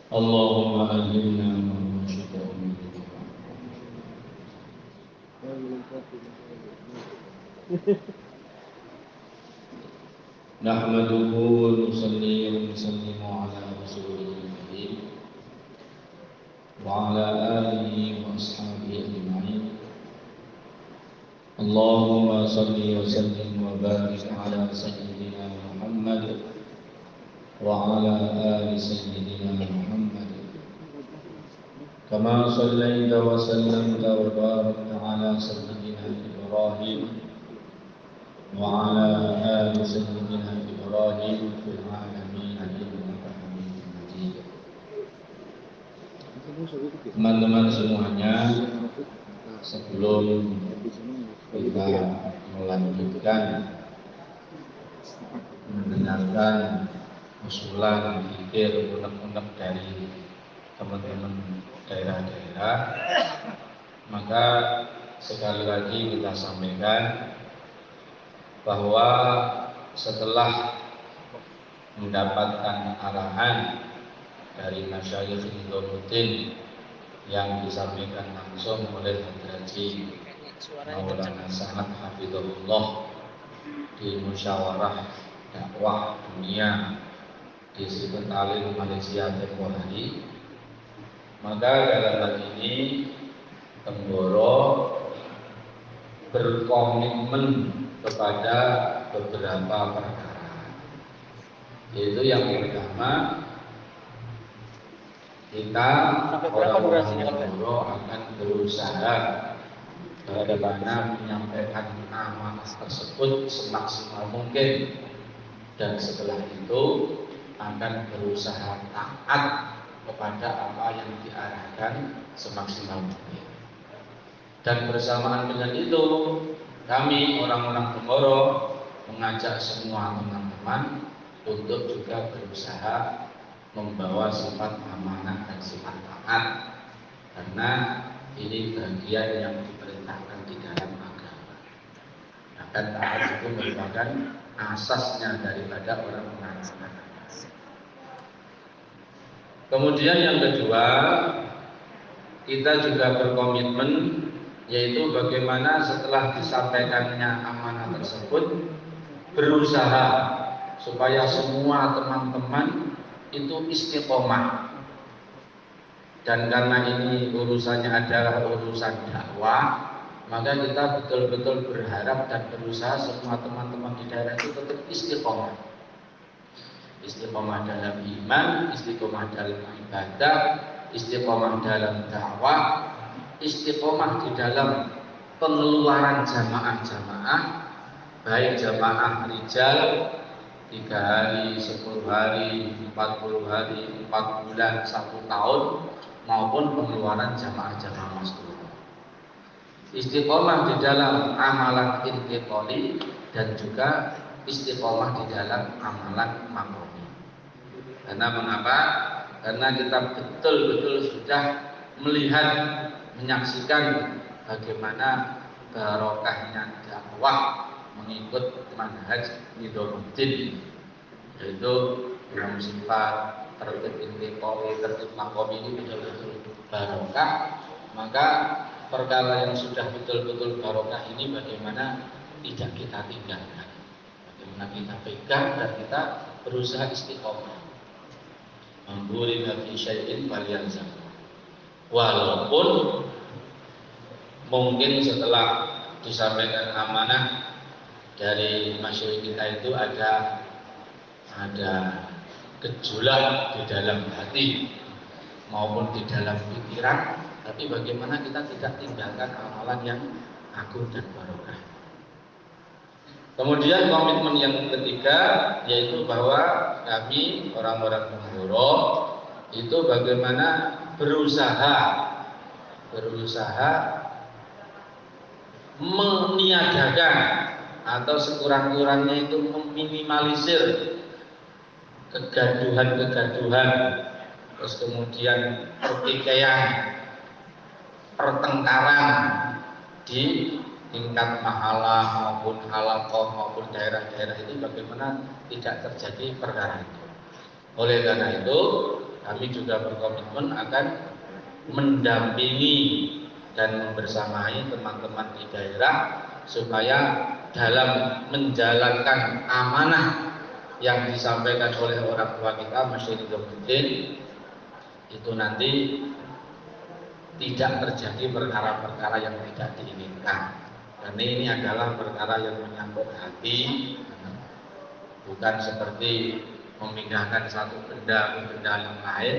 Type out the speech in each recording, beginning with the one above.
اللهم ألهمنا منشطه نحمده ونصلي ونسلم على رسوله الكريم وعلى آله وأصحابه أجمعين. اللهم صل وسلم وبارك على سيدنا محمد وعلى آل سيدنا محمد كما صليت وسلمت وباركت على سيدنا إبراهيم وعلى آل سيدنا إبراهيم في العالمين إنك حميد مجيد. Teman-teman semuanya, sebelum kita melanjutkan mendengarkan usulan pikir unek-unek dari teman-teman daerah-daerah, maka sekali lagi kita sampaikan bahwa setelah mendapatkan arahan dari Masyayikh Ridwanuddin yang disampaikan langsung oleh Haji Maulana Sanad Hafizahullah di musyawarah dakwah dunia di Sri Talin Malaysia tempoh hari, maka dalam hal ini Tenggoro berkomitmen kepada beberapa perkara, yaitu yang pertama, kita orang-orang Tenggoro akan berusaha bagaimana menyampaikan amanah tersebut semaksimal mungkin, dan setelah itu akan berusaha taat kepada apa yang diarahkan semaksimal mungkin. Dan bersamaan dengan itu, kami orang-orang Tenggoro mengajak semua teman-teman untuk juga berusaha membawa sifat amanah dan sifat taat, karena ini bagian yang diperintahkan di dalam agama. Akan taat itu merupakan asasnya daripada orang-orang agama. Kemudian yang kedua, kita juga berkomitmen, yaitu bagaimana setelah disampaikannya amanah tersebut, berusaha supaya semua teman-teman itu istiqomah. Dan karena ini urusannya adalah urusan dakwah, maka kita betul-betul berharap dan berusaha semua teman-teman di daerah itu tetap istiqomah. Istiqomah dalam iman, istiqomah dalam ibadah, istiqomah dalam dakwah, istiqomah di dalam pengeluaran jamaah-jamaah, baik jamaah rijal 3 hari, 10 hari, 40 hari, 4 bulan, 1 tahun, maupun pengeluaran jamaah-jamaah masturah. Istiqomah di dalam amalan intiqali dan juga istiqomah di dalam amalan makromi. Karena mengapa? Karena kita betul-betul sudah melihat, menyaksikan bagaimana barokahnya dakwah mengikut manhaj Ridwanuddin, yaitu dalam sifat tertib intiqali, tertib makromi ini betul-betul barokah. Maka perkara yang sudah betul-betul barokah ini bagaimana tidak kita tinggalkan, bagaimana kita pegang dan kita berusaha istiqomah. Memburi nabi syai'in falyanzam. Walaupun mungkin setelah disampaikan amanah dari masyarakat kita itu ada gejolak di dalam hati maupun di dalam pikiran, tapi bagaimana kita tidak tinggalkan amalan yang agung dan barokah. Kemudian komitmen yang ketiga, yaitu bahwa kami orang-orang Tenggoro itu bagaimana berusaha meniadakan atau sekurang-kurangnya itu meminimalisir kegaduhan, terus kemudian pertikaian, pertengkaran di tingkat mahalah maupun halaqah maupun daerah-daerah ini, bagaimana tidak terjadi perkara itu. Oleh karena itu kami juga berkomitmen akan mendampingi dan membersamai teman-teman di daerah supaya dalam menjalankan amanah yang disampaikan oleh orang tua kita Masyididdin itu nanti tidak terjadi perkara-perkara yang tidak diinginkan. Karena ini adalah perkara yang menyangkut hati, bukan seperti memindahkan satu benda ke benda yang lain.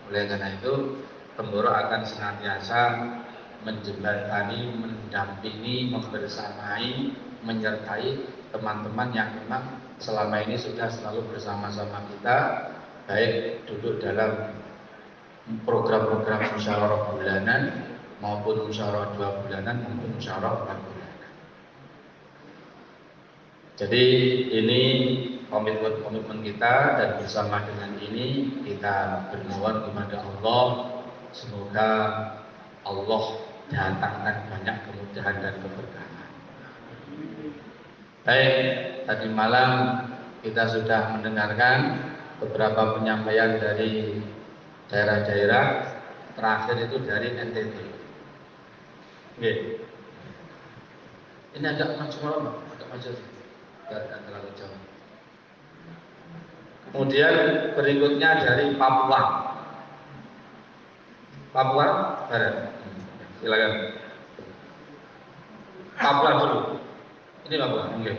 Oleh karena itu, Pemboro akan senantiasa menjembatani, mendampingi, membersamai, menyertai teman-teman yang memang selama ini sudah selalu bersama-sama kita, baik duduk dalam program-program musyawarah bulanan maupun musyawarah 2 bulanan maupun musyawarah 4 bulanan. Jadi ini komitmen kita, dan bersama dengan ini kita bermohon kepada Allah semoga Allah datangkan banyak kemudahan dan keberkahan. Baik, tadi malam kita sudah mendengarkan beberapa penyampaian dari daerah-daerah, terakhir itu dari NTT. Oke. Ini agak maju malam, agak maju, tidak terlalu jauh. Kemudian berikutnya dari Papua. Papua Barat. Silakan. Papua dulu. Ini Papua. Oke.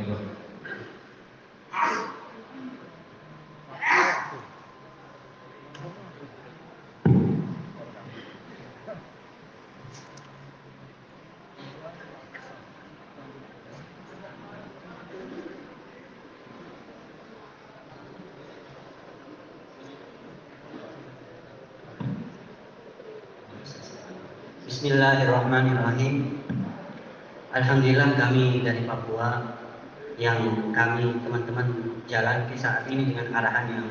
Bismillahirrahmanirrahim. Alhamdulillah kami dari Papua yang kami teman-teman jalan di saat ini dengan arahan yang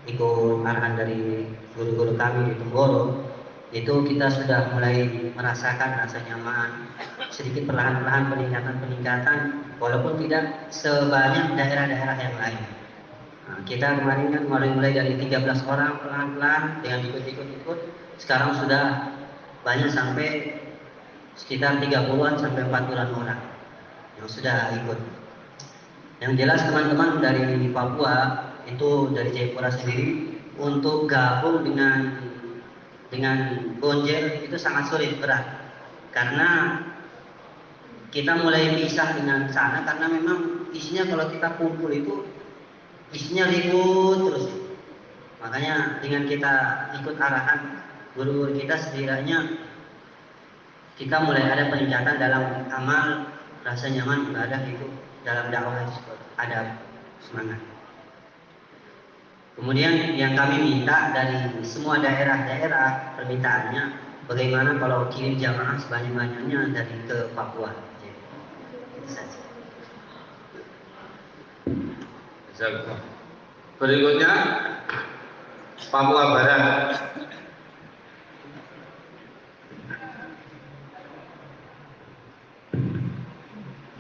ikut arahan dari guru-guru kami di Temboro, itu kita sudah mulai merasakan rasa nyaman, sedikit perlahan-lahan peningkatan walaupun tidak sebanyak daerah-daerah yang lain. Nah, kita kemarin kan mulai dari 13 orang pelan-pelan dengan ikut, sekarang sudah banyak sampai sekitar 30-an sampai 40-an orang yang sudah ikut. Yang jelas teman-teman dari Papua itu dari Jayapura sendiri untuk gabung dengan Bonjer itu sangat sulit, berat, karena kita mulai pisah dengan sana karena memang isinya kalau kita kumpul itu isinya ribut terus. Makanya dengan kita ikut arahan guru kita, setidaknya kita mulai ada peningkatan dalam amal, rasa nyaman ibadah itu dalam dakwah ada semangat. Kemudian yang kami minta dari semua daerah-daerah, permintaannya bagaimana kalau kirim jamaah sebanyak-banyaknya dari ke Papua. Itu saja. Berikutnya Papua Barat.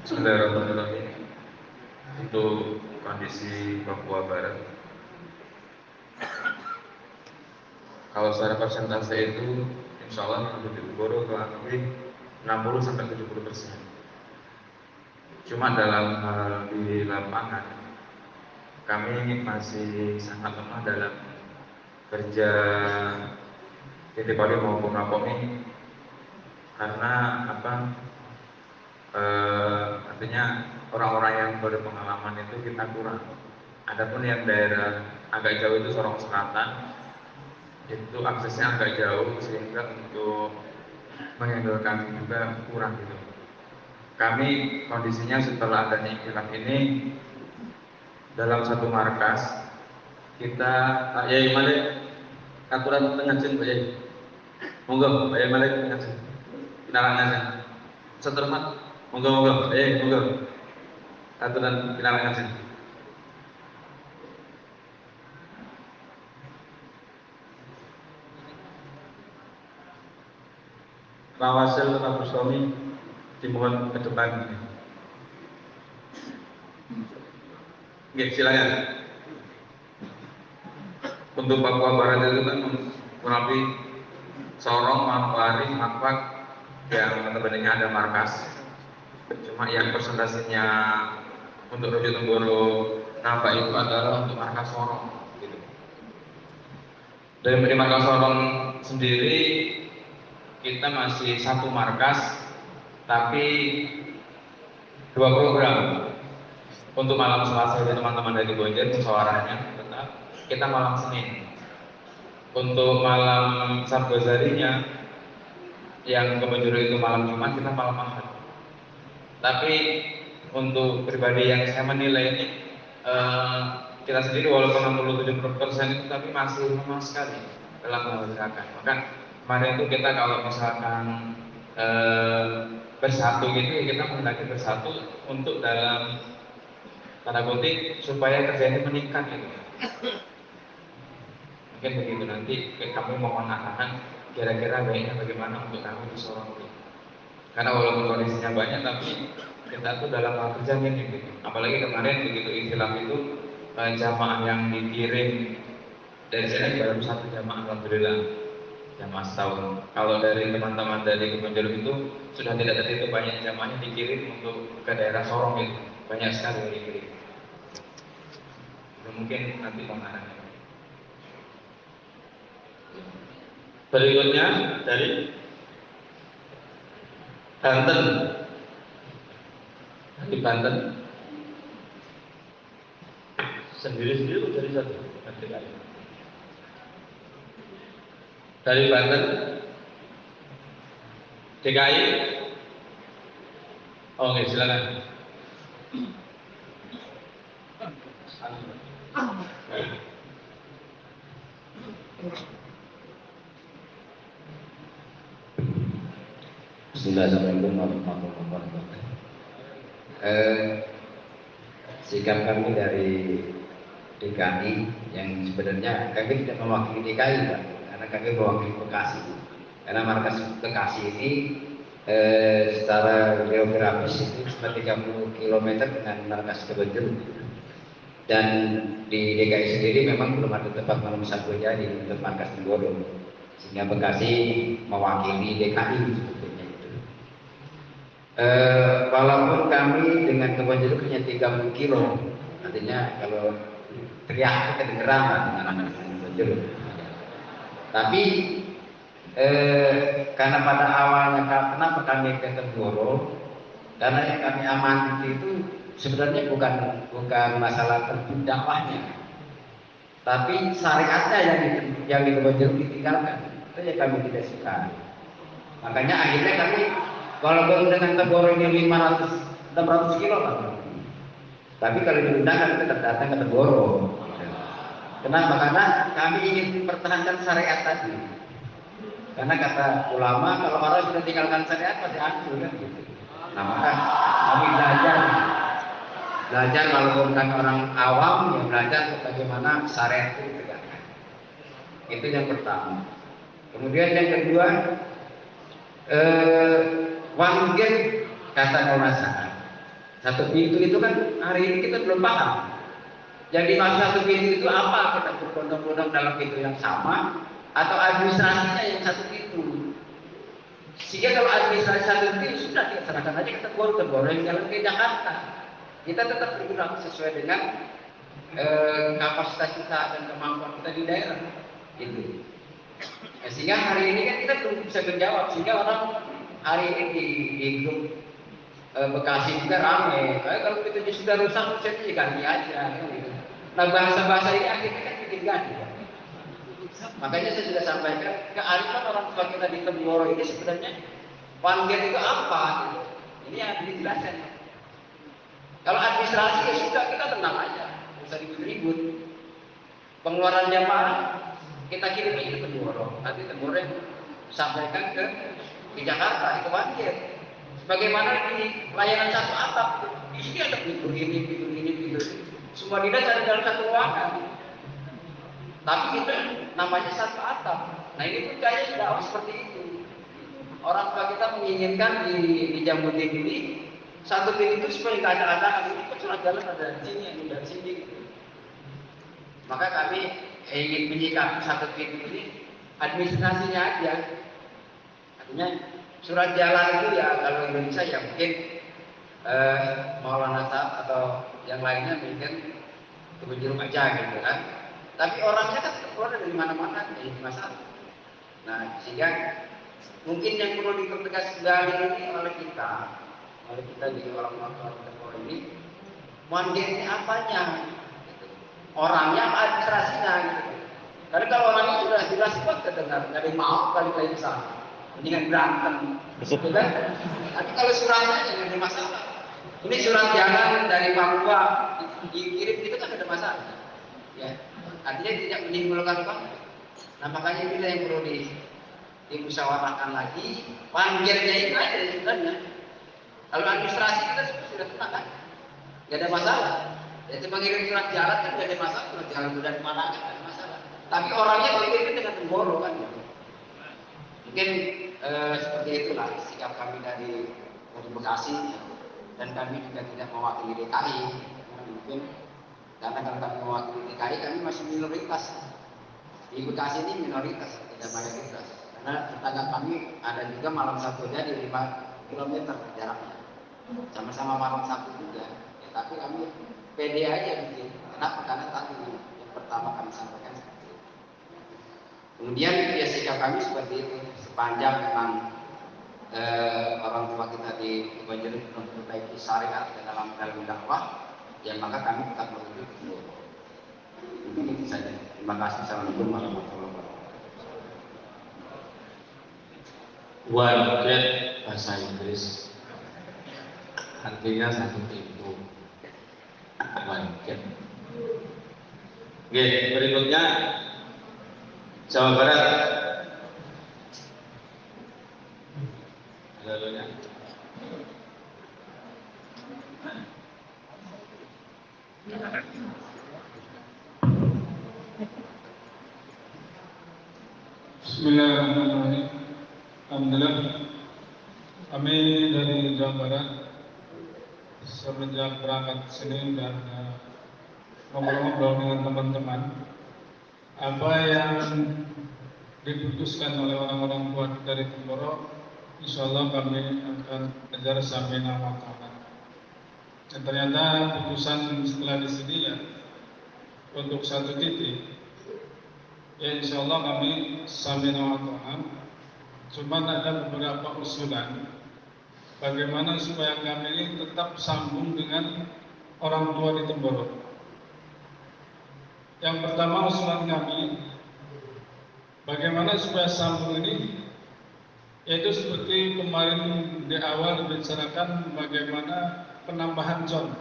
Bismillahirrahmanirrahim. Untuk kondisi Papua Barat, kalau secara persentase itu insya Allah penduduk Boro kurang lebih 60-70%. Cuma dalam hal di lapangan kami masih sangat lemah dalam kerja titik balik maupun Rapomi, karena artinya orang-orang yang berpengalaman itu kita kurang. Adapun yang daerah agak jauh itu Sorong Selatan, itu aksesnya agak jauh sehingga untuk menghandle kami juga kurang gitu. Kami kondisinya setelah adanya ikhtilaf ini dalam satu markas kita Yai Malik aturan pengajian Pak Yai. Monggo Pak Yai Malik pengajian. Kenalan aja. Setermat monggo aturan kenalan aja. Pak Wasil Pak Bustami dimohon ke depan. Oke, silakan. untuk Papua Barat itu kan kurang lebih Sorong, Manokwari, Makpak yang notabene ada markas. Cuma yang presentasinya untuk Rojo Tenggoro nampak itu adalah untuk markas Sorong. Gitu. Dari markas Sorong sendiri kita masih satu markas, tapi 2 program. Untuk malam Selasa itu teman-teman dari Bonjer musyawarahnya tetap kita malam Senin. Untuk malam Sabtu harinya yang ke Bonjero itu malam Jumat, kita malam Ahad. Tapi untuk pribadi yang saya menilai ini kita sendiri walaupun 67% itu tapi masih lemah sekali dalam menggerakkan. Maka kemarin itu kita kalau misalkan bersatu gitu, kita menghendaki bersatu untuk dalam tanda kutip supaya kerja ini meningkat gitu. Mungkin begitu nanti kami mohon arahan kira-kira baiknya bagaimana untuk kami di Sorong. Karena walaupun kondisinya banyak tapi kita tuh dalam hal kerja ini gitu. Apalagi kemarin begitu istilah itu jamaah yang dikirim dari sini baru 1 jamaah, alhamdulillah jamaah setahun. Kalau dari teman-teman dari Kebonjeruk itu sudah tidak terhitung banyak jamaahnya dikirim untuk ke daerah Sorong itu, banyak sekali yang dikirim. Mungkin nanti pengarahnya. Berikutnya dari Banten. Di Banten sendiri-sendiri atau dari satu? Dari Banten, DKI. Oke, silakan. Bismillahirrahmanirrahim. Sikap kami dari DKI yang sebenarnya kami tidak mewakili DKI, Pak, karena kami mewakili Bekasi. Karena markas Bekasi ini secara geografis itu cuma 30 km dengan markas Kebonjeruk. Dan di DKI sendiri memang belum ada tempat malam satu jadi untuk markas Tenggoro, sehingga Bekasi mewakili DKI sebetulnya itu. Walaupun kami dengan Kebonjeruk hanya 30 kilo, artinya kalau teriak kedengeran dengan Kebonjeruk. Tapi karena pada awalnya kenapa kami ke Tenggoro, karena yang kami amati itu sebenarnya bukan masalah tertib dakwahnya, tapi syariatnya yang di Kebonjeruk ditinggalkan. Itu yang kami tidak suka. Makanya akhirnya kami walaupun dengan Tenggoro ini 600 kilo kan, tapi kalau diundang kami tetap datang ke Tenggoro. Kenapa? Karena kami ingin mempertahankan syariat tadi. Karena kata ulama kalau orang sudah tinggalkan syariat pasti hancur kan gitu. Nah maka kami belajar walaupun kan orang awam yang belajar bagaimana syariat itu ditegakkan. Itu yang pertama. Kemudian yang kedua, one gate kata Maulana. Satu pintu itu kan hari ini kita belum paham. Jadi maksud satu pintu itu apa? Kita berbondong-bondong dalam pintu yang sama atau administrasinya yang satu pintu. Sehingga kalau administrasi satu pintu sudah kita serahkan aja ke Tenggoro yang jalan ke Jakarta. Kita tetap bergerak sesuai dengan kapasitas kita dan kemampuan kita di daerah. Itu. Sehingga hari ini kan kita belum bisa menjawab. Sehingga orang hari ini di grup Bekasi juga ramai. Kalau kita sudah rusak, saya ganti aja. Gitu. Nah bahasa-bahasa ini akhirnya kan bikin ganti. Makanya saya sudah sampaikan kearifan orang tua kita di Tenggoro ini sebenarnya panggilan itu apa? Gitu. Ini yang dijelaskan. Kalau administrasi ya sudah kita tenang aja, nggak usah ribut-ribut. Pengeluaran jamaah kita kirim aja ke Tenggoro, nanti Tenggoro yang sampaikan ke Jakarta itu panggilan. Bagaimana di layanan satu atap? Di sini ada pintu ini, pintu ini, pintu ini. Semua dinas ada dalam satu ruangan. Tapi itu namanya satu atap. Nah ini pun kayaknya sudah seperti itu. Orang tua kita menginginkan di Jambudik ini satu pintu itu supaya nggak ada anak ini kan jalan ada sini yang dari sini. Maka kami ingin menyikapi satu pintu ini administrasinya aja. Artinya surat jalan itu ya kalau Indonesia ya mungkin Maulana atau yang lainnya mungkin kebunjurung aja gitu kan. Tapi orangnya kan keluar dari mana-mana, jadi masalah. Nah, sehingga mungkin yang perlu dipertegas kembali ini oleh kita di orang-orang ini, mandatnya apanya? Gitu. Orangnya administrasinya gitu. Karena kalau orangnya sudah jelas kuat kedengar, nggak ada yang mau balik lagi ke sana. Mendingan berantem, gitu kan? Tapi kalau suratnya jangan ada masalah. Ini surat jalan dari Papua dikirim itu kan ada masalah. Ya, artinya tidak menimbulkan konflik. Nah makanya inilah yang perlu dimusyawarahkan lagi. Panggilnya itu aja sebenarnya. Kalau administrasi kita sudah tenang kan, nggak ada masalah. Jadi mengirim surat jalan kan nggak ada masalah. Surat jalan sudah mana kan nggak ada masalah. Tapi orangnya dikirim dengan temboro kan. Mungkin seperti itulah sikap kami dari Bekasi. Ya. Dan kami juga tidak mewakili DKI. Mungkin karena kalau kami mewakili DKI kami masih minoritas. Di Bekasi ini minoritas, tidak mayoritas. Karena tetangga kami ada juga malam satunya di 5 km jaraknya. Sama-sama malam satu juga. Ya, tapi kami pede aja mungkin. Kenapa? Karena tadi yang pertama kami sampaikan seperti itu. Kemudian ya sikap kami seperti itu. Sepanjang memang orang tua kita di Banjarmasin memperbaiki syariat dalam dakwah, ya maka kami tetap menuju itu. Mungkin itu saja. Terima kasih. Assalamualaikum warahmatullahi wabarakatuh. One gate bahasa Inggris artinya satu pintu. One gate. Oke, berikutnya Jawa Barat. Lalunya. Bismillahirrahmanirrahim. Alhamdulillah, kami dari Jawa Barat semenjak berangkat ke sini dan ngobrol-ngobrol dengan teman-teman, apa yang diputuskan oleh orang-orang kuat dari Temboro, insya Allah kami akan kejar sampai nama Tuhan. Dan ternyata putusan setelah di sini ya untuk satu titik, ya insya Allah kami sampai nama Tuhan. Cuma ada beberapa usulan bagaimana supaya kami ini tetap sambung dengan orang tua di Temboro. Yang pertama usulan kami, bagaimana supaya sambung ini, yaitu seperti kemarin di awal dibicarakan bagaimana penambahan zon.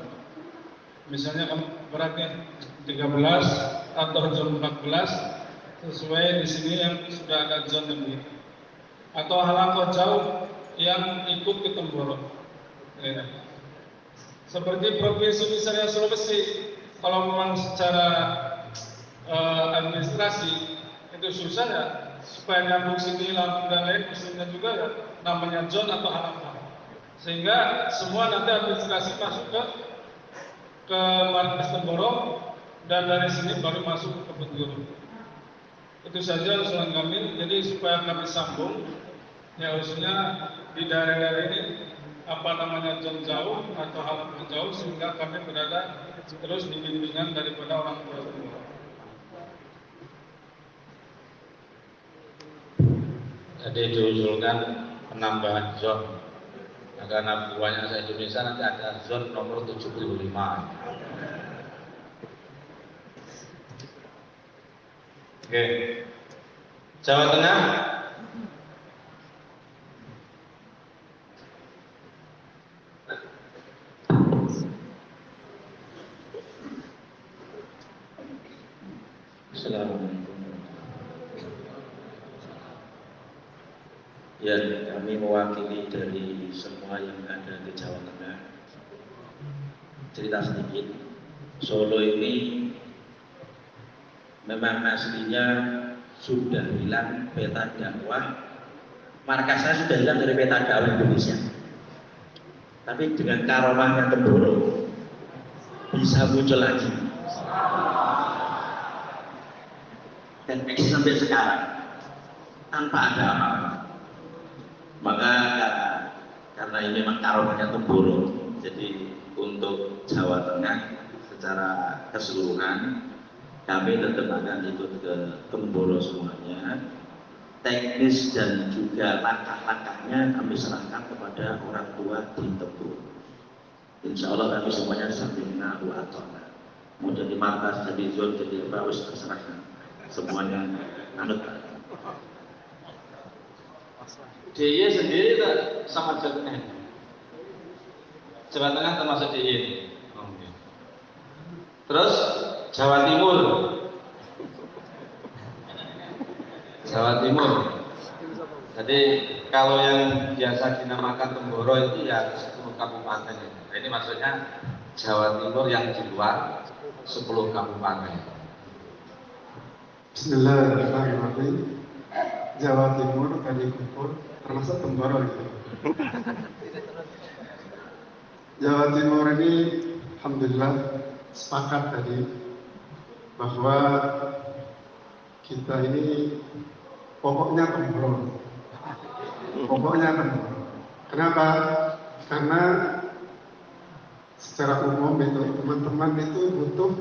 Misalnya beratnya 13 atau zon 14 sesuai di sini yang sudah ada zon lebih. Atau halangkah jauh yang ikut ke Temboro. Ya. Seperti provinsi misalnya Sulawesi, kalau memang secara administrasi itu susah ya, supaya nyambung sini Lampung dan lain mestinya juga ya namanya zon atau halangkah, sehingga semua nanti administrasi masuk ke Markas Temboro dan dari sini baru masuk ke Bengguru. Itu saja usulan kami. Jadi supaya kami sambung, ya usulnya di daerah-daerah ini apa namanya zon jauh atau halangkah jauh, sehingga kami berada terus di bimbingan daripada orang tua Temboro. Jadi diusulkan penambahan zon. Nah, karena buahnya se-Indonesia nanti ada zon nomor 75. Oke. Jawa Tengah. Assalamualaikum. Ya, kami mewakili dari semua yang ada di Jawa Tengah. Cerita sedikit, Solo ini memang aslinya sudah hilang peta dakwah. Markasnya sudah hilang dari peta dakwah Indonesia. Tapi dengan karomahnya Temboro bisa muncul lagi. dan eksis sampai sekarang tanpa ada apa-apa. Maka karena ini memang karomahnya Temboro, jadi untuk Jawa Tengah secara keseluruhan kami tetap akan ikut ke Temboro semuanya. Teknis dan juga langkah-langkahnya kami serahkan kepada orang tua di Temboro. Insya Allah kami semuanya sampingna wa atona. Mau jadi markas, jadi zon, jadi apa, harus terserah semuanya anut. DIY sendiri sama Jawa Tengah. Jawa Tengah termasuk DIY. Oke. Terus Jawa Timur. Jawa Timur. Jadi kalau yang biasa dinamakan Temboro itu ya 10 kabupaten. Nah, ini maksudnya Jawa Timur yang di luar 10 kabupaten. Bismillahirrahmanirrahim. Jawa Timur Kali Kupur termasuk Temboro gitu. Jawa Timur ini alhamdulillah sepakat tadi bahwa kita ini pokoknya Temboro. Pokoknya Temboro. Kenapa? Karena secara umum itu teman-teman itu butuh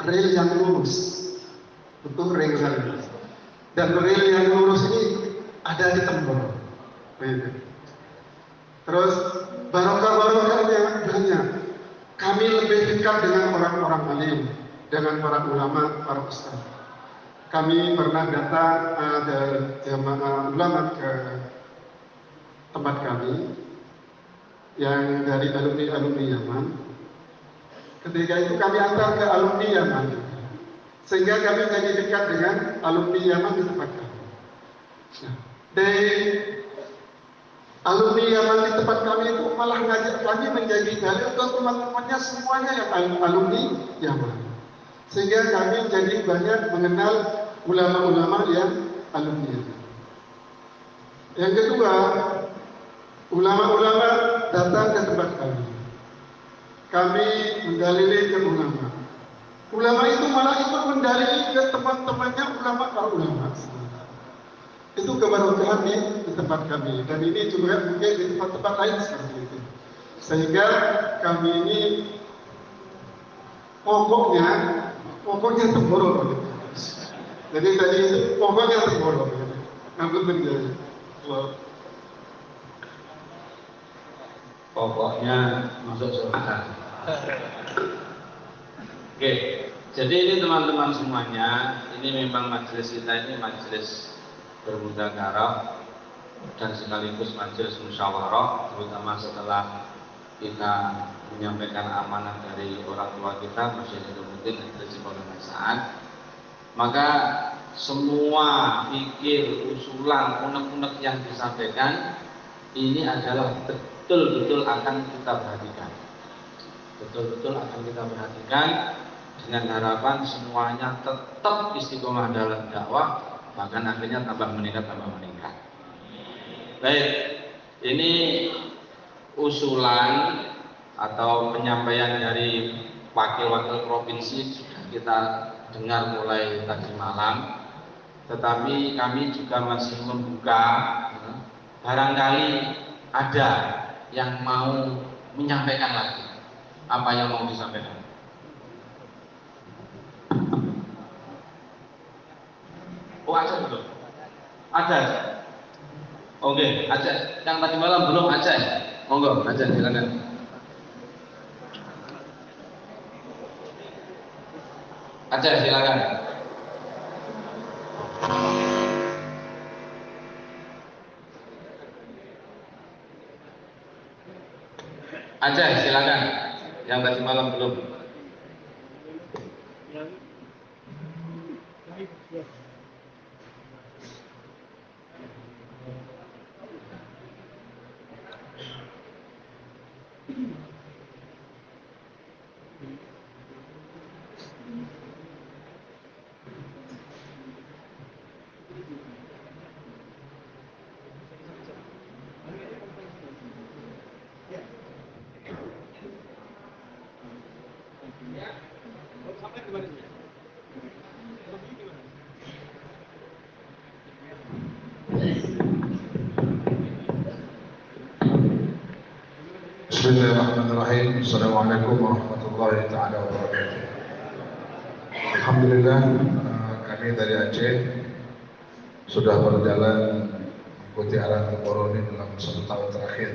rel yang lurus. Butuh rel yang lurus. Dan rel yang lurus ini ada di Temboro. Terus barokah-barokahnya banyak. Kami lebih dekat dengan orang-orang alim, dengan para ulama, para ustaz. Kami pernah datang ada jamaah ulama ke tempat kami yang dari alumni Yaman. Ketika itu kami antar ke alumni Yaman, sehingga kami jadi dekat dengan alumni Yaman di tempat kami. Nah, dari alumni Yaman di tempat kami itu malah ngajak kami menjadi dalil ke teman-temannya semuanya yang alumni Yaman, sehingga kami jadi banyak mengenal ulama-ulama yang alumni Yaman. Yang kedua, ulama-ulama datang ke tempat kami. Kami mendalili ke ulama. Ulama itu malah ikut mendalili ke teman-temannya ulama. Itu keberkahan di tempat kami. Dan ini juga mungkin di tempat-tempat lain seperti itu. Sehingga kami ini pokoknya Temboro. Jadi tadi itu pokoknya Temboro. Namun menjadi pokoknya masuk surga. Oke, jadi ini teman-teman semuanya, ini memang majelis kita ini majelis bermudzakarah dan sekaligus majelis musyawarah, terutama setelah kita menyampaikan amanah dari orang tua kita, Masyaikh Muhammad Idris Saad. Maka semua pikir, usulan, unek-unek yang disampaikan ini adalah betul-betul akan kita perhatikan. Betul-betul akan kita perhatikan dengan harapan semuanya tetap istiqomah dalam dakwah, bahkan akhirnya tambah meningkat. Baik, ini usulan atau penyampaian dari wakil-wakil provinsi sudah kita dengar mulai tadi malam, tetapi kami juga masih membuka, barangkali ada yang mau menyampaikan lagi apa yang mau disampaikan. Oh, Aceh belum? Ada. Oke, Aceh. Yang tadi malam belum Aceh. Monggo, Aceh silakan. Aceh silakan. Aceh silakan. Yang tadi malam belum. Bismillahirrahmanirrahim. Assalamualaikum warahmatullahi taala wabarakatuh. Alhamdulillah, kami dari Aceh sudah berjalan mengikuti arahan Temboro ini dalam 1 tahun terakhir.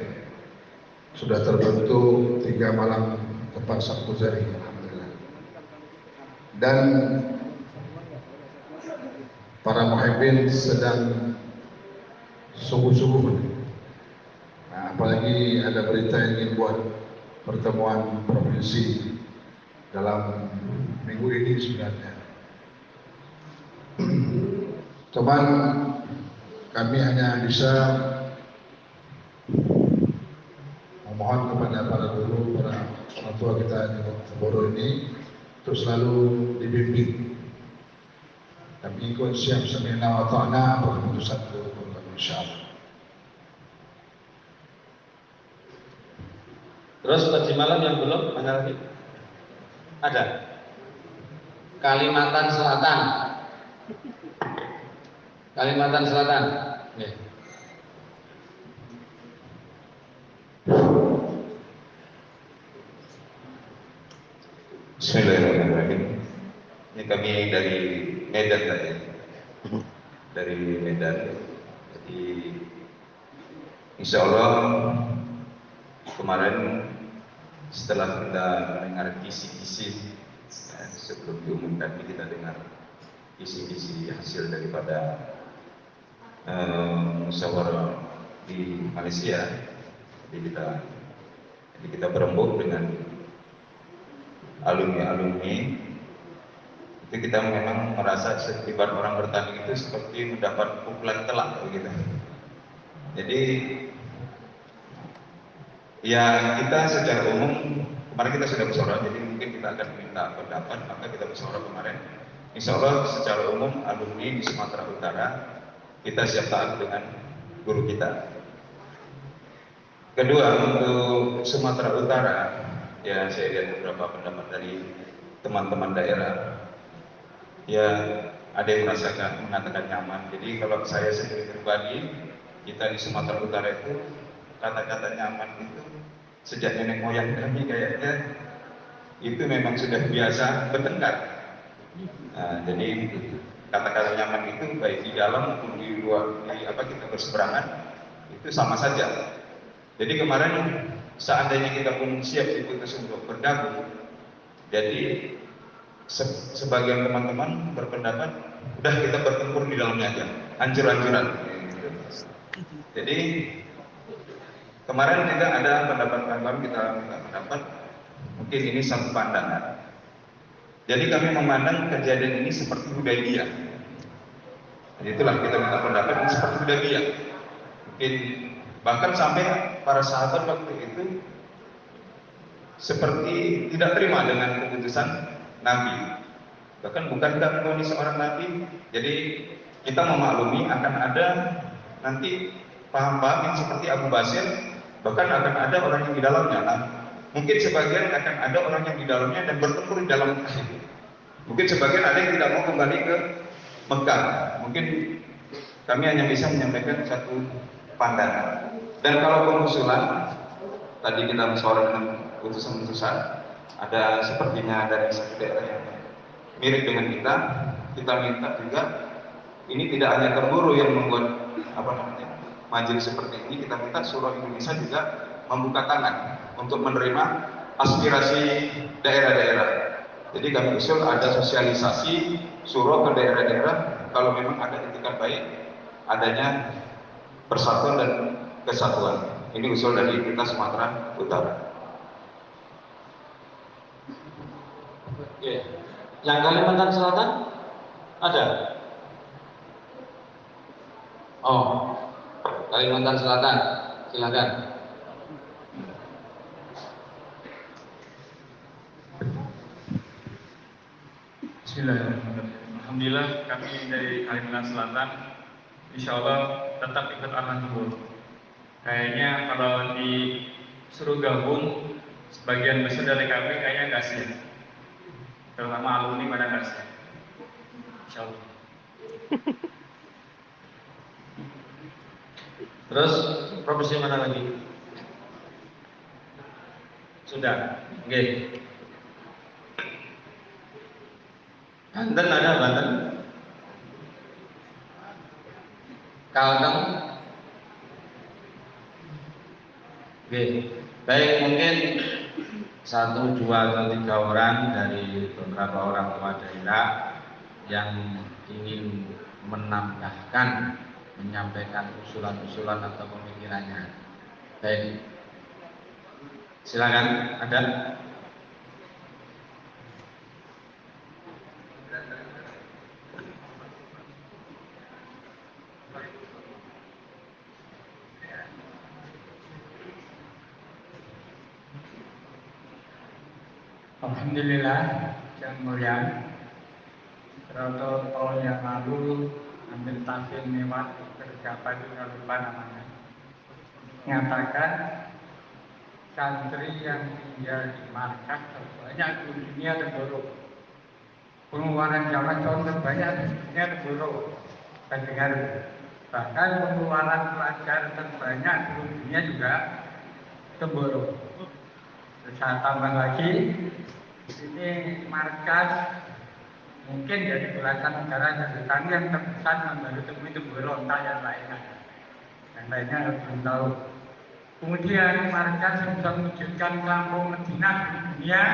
Sudah terbentuk 3 malam tempat Sabtu Jari, alhamdulillah. Dan para muhibbin sedang sungguh-sungguh. Nah, apalagi ada berita yang ingin buat pertemuan provinsi dalam minggu ini sebenarnya. Cuman kami hanya bisa memohon kepada para guru, para orang tua kita di Temboro ini untuk selalu dibimbing. Kami ikut siap sami'na wa ta'na apa keputusan guru kami insyaallah. Terus tadi malam yang belum, mana lagi? Ada. Kalimantan Selatan. Kalimantan Selatan. Nih. Bismillahirrahmanirrahim. Ini kami dari Medan tadi. Dari Medan. Jadi insya Allah kemarin setelah kita mendengar kisi-kisi sebelum diumumkan kita dengar kisi-kisi hasil daripada musyawarah di Malaysia. Jadi kita berembuk dengan alumni-alumni. Itu kita memang merasa setiap orang bertanding itu seperti mendapat pukulan telak begitu. Jadi ya kita secara umum kemarin kita sudah musyawarah, jadi mungkin kita akan minta pendapat, maka kita musyawarah kemarin. Insya Allah secara umum alumni di Sumatera Utara kita siap taat dengan guru kita. Kedua, untuk Sumatera Utara, ya saya lihat beberapa pendapat dari teman-teman daerah. Ya ada yang mengatakan nyaman. Jadi kalau saya sendiri pribadi, kita di Sumatera Utara itu kata-kata nyaman itu sejak nenek moyang kami kayaknya itu memang sudah biasa bertengkar. Nah, jadi kata-kata nyaman itu baik di dalam maupun di luar, kita berseberangan itu sama saja. Jadi kemarin seandainya kita pun siap diputus untuk bergabung, jadi sebagian teman-teman berpendapat udah kita bertempur di dalamnya aja, hancur-hancuran. Jadi kemarin juga ada pendapat kita minta pendapat, mungkin ini satu pandangan. Jadi kami memandang kejadian ini seperti Hudaybiyah. Jadi itulah kita minta pendapat ini seperti Hudaybiyah. Mungkin bahkan sampai para sahabat waktu itu seperti tidak terima dengan keputusan Nabi. Bahkan bukankah engkau ini seorang Nabi? Jadi kita memaklumi akan ada nanti paham-paham yang seperti Abu Basir, bahkan akan ada orang yang di dalamnya. Nah, mungkin sebagian akan ada orang yang di dalamnya dan bertempur di dalam Mekah itu. Mungkin sebagian ada yang tidak mau kembali ke Mekah. Mungkin kami hanya bisa menyampaikan satu pandangan. Dan kalau pengusulan, tadi kita musyawarah dengan utusan-utusan, ada sepertinya dari satu daerah yang mirip dengan kita minta juga, ini tidak hanya Temboro yang membuat majelis seperti ini, kita minta seluruh Indonesia juga membuka tangan untuk menerima aspirasi daerah-daerah. Jadi kami usul ada sosialisasi suruh ke daerah-daerah kalau memang ada etikat baik adanya persatuan dan kesatuan. Ini usul dari kita Sumatera Utara. Oke. Yang Kalimantan Selatan ada? Oh, Kalimantan Selatan, silakan. Bismillahirrahmanirrahim. Alhamdulillah kami dari Kalimantan Selatan, insya Allah tetap ikut arahan Temboro. Kayaknya kalau disuruh gabung, sebagian besar dari kami kayaknya nggak siap. Terutama alumni pada nggak siap. Insya Allah. Terus provinsi mana lagi? Sudah. Oke. Banten ada Banten. Kalteng. Oke. Baik, mungkin 1, 2, atau 3 orang dari beberapa orang tua daerah yang ingin menambahkan, menyampaikan usulan-usulan atau pemikirannya. Baik, silakan. Ada? Alhamdulillah, yang mulia, beberapa tahun yang lalu ambil tahsil lewat berjabat juga lupa namanya, mengatakan santri yang tinggal di markas terbanyak di dunia terburuk. Pengeluaran zaman tahun terbanyak di dunia terburuk. Saya dengar, bahkan pengeluaran pelajar terbanyak di dunia juga terburuk. Saya tambah lagi, ini markas mungkin dari belasan negara Jepang yang terbesar membaru temui berontak yang lainnya. Yang lainnya belum tahu. Kemudian markas yang bisa mewujudkan kampung Medina di dunia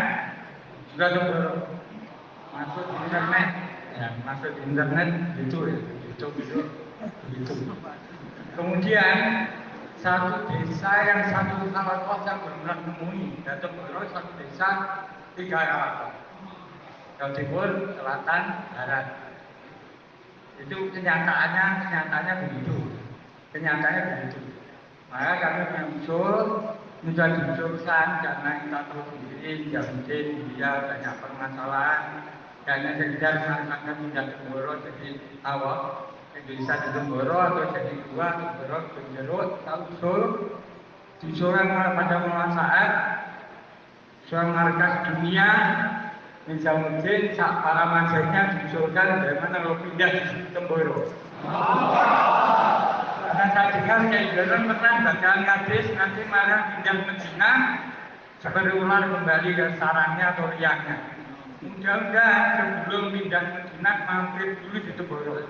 juga terburuk. Masuk di internet, ya, masuk di internet itu ya, itu. Kemudian satu desa yang satu halaqah yang benar temui, yaitu baru satu desa 3 halaqah. Jawa Timur, Selatan, Barat. Itu kenyataannya begitu. Maka kami mengusul, sudah diusulkan karena kita tahu sendiri, mungkin dia banyak permasalahan, karena sekedar mengatakan tidak Temboro jadi awal, bisa di Temboro atau jadi 2, Temboro, Benjeruk, Usul, diusulkan pada saat seorang markas dunia, Nizamuddin, para masanya diusulkan bagaimana kalau pindah di Temboro. Karena saya dengar Kiai Jonan pernah bacaan hadis nanti malah pindah Medina seperti ular kembali ke sarangnya atau liangnya. Mudah-mudahan sebelum pindah Medina mampir dulu di Temboro.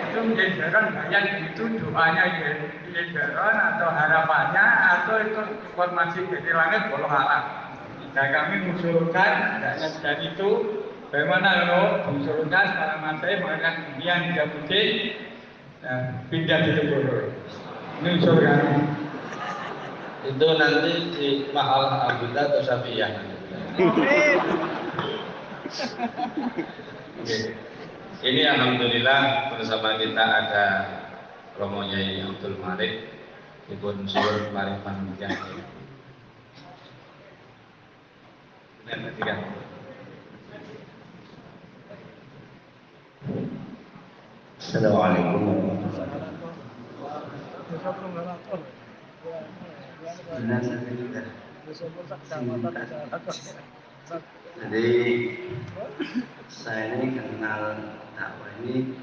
Itu Kiai Jonan banyak itu doanya Kiai Jonan atau harapannya atau itu informasi dari langit walau alam. Nah kami mengusulkan dan itu bagaimana kalau mengusulkan para masai mengatakan dunia tidak putih pindah di Temboro. Ini usul kami. Itu nanti di Mahal Abdullah atau Safiyah. Ini alhamdulillah bersama kita ada Romo Yai Abdul Malik, Ibun Sur Malik Panjang. Assalamualaikum warahmatullahi wabarakatuh. Jadi saya ini kenal dakwah ini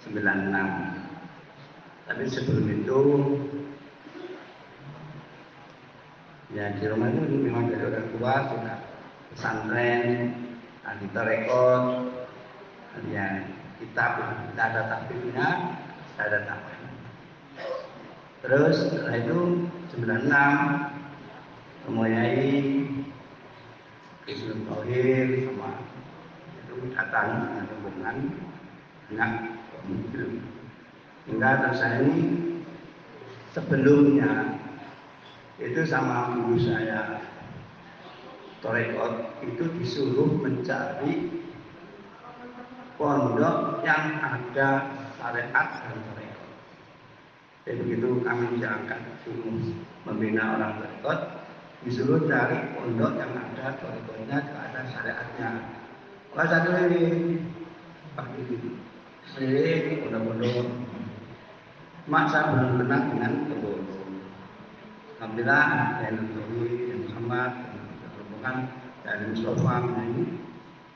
96. Tapi sebelum itu ya di rumah itu memang dari orang tua sudah pesantren, ahli tarekat, ya kitab tidak ada takbirnya, tidak ada dakwah. Terus setelah itu 96 Romoyai Islam Tauhid sama itu datang dengan rombongan banyak mobil. Hingga terus saya ini sebelumnya itu sama guru saya Torekot itu disuruh mencari pondok yang ada syariat dan Torekot. Jadi begitu kami diangkat disuruh membina orang Torekot, disuruh cari pondok yang ada Torekotnya, ada syariatnya. Wah satu ini pakai sering pondok-pondok. Masa belum kenal dengan Temboro. Alhamdulillah yang Nuri, yang Muhammad, rombongan dari Mustafa ini